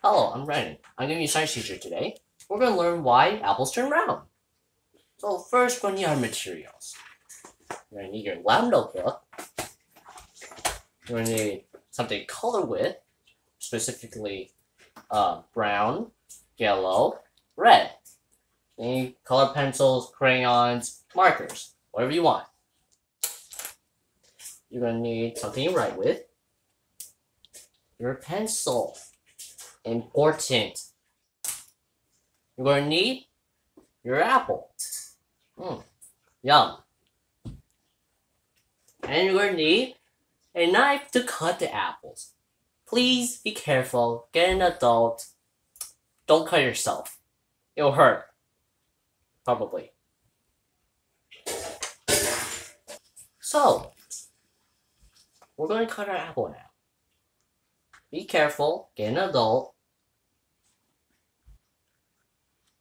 Hello, I'm Brandon. I'm going to be a science teacher today. We're going to learn why apples turn brown. So first, we're going to need our materials. You're going to need your lab notebook. You're going to need something to color with, specifically brown, yellow, red. You need color pencils, crayons, markers, whatever you want. You're going to need something to write with. Your pencil. Important. You're going to need your apple. Yum. And you're going to need a knife to cut the apples. Please be careful. Get an adult. Don't cut yourself. It'll hurt. Probably. So, we're going to cut our apple now. Be careful. Get an adult.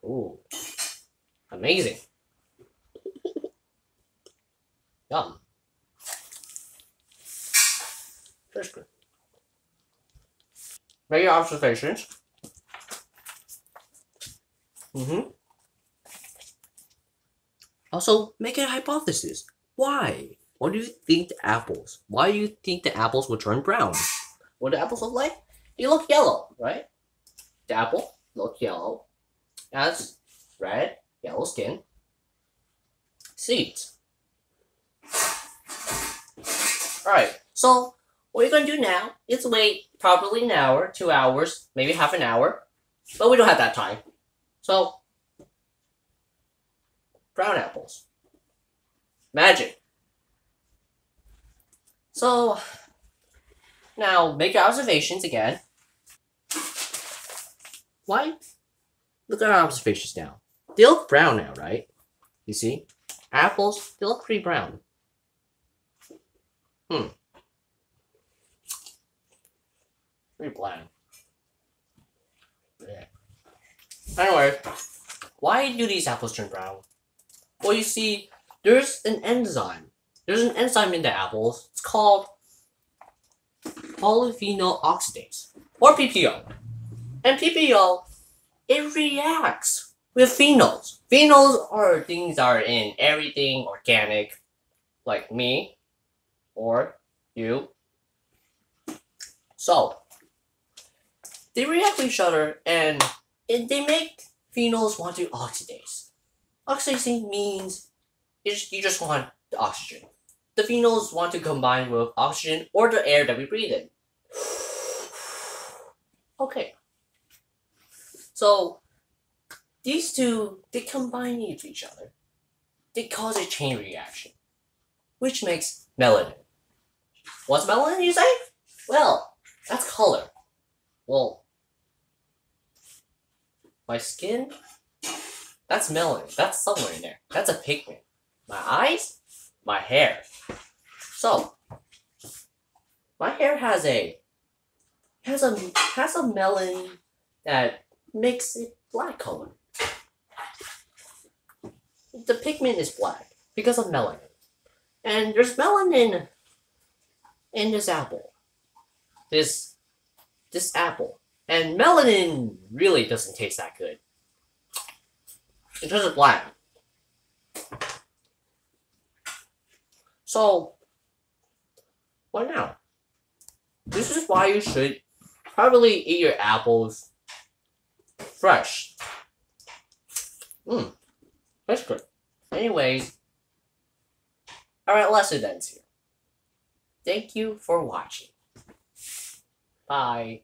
Ooh. Amazing. Yum. That's good. Make your observations. Also, make a hypothesis. Why? What do you think the apples? Why do you think the apples would turn brown? What do apples look like? They look yellow, right? The apple looks yellow. It has red, yellow skin. Seeds. Alright, so what you're going to do now is wait probably an hour, 2 hours, maybe half an hour. But we don't have that time. So, brown apples. Magic. So, now make your observations again. Why? Look at our observations now. They look brown now, right? You see? Apples, they look pretty brown. Pretty bland. Yeah. Anyway, why do these apples turn brown? Well, you see, there's an enzyme. There's an enzyme in the apples. It's called Polyphenol Oxidase, or PPO. And PPO, it reacts with phenols. Phenols are things that are in everything organic, like me, or you. So, they react with each other, and they make phenols want to oxidase. Oxidation means you just want the oxygen. The phenols want to combine with oxygen or the air that we breathe in. Okay. So, these two, they combine with each other. They cause a chain reaction, which makes melanin. What's melanin, you say? Well, that's color. Well, my skin, that's melanin. That's somewhere in there. That's a pigment. My eyes, my hair. So, my hair has a melanin that makes it black color. The pigment is black because of melanin. And there's melanin in this apple. This apple. And melanin really doesn't taste that good. It turns black. So, what now? This is why you should probably eat your apples fresh. That's good. Anyways, alright, lesson ends here. Thank you for watching. Bye.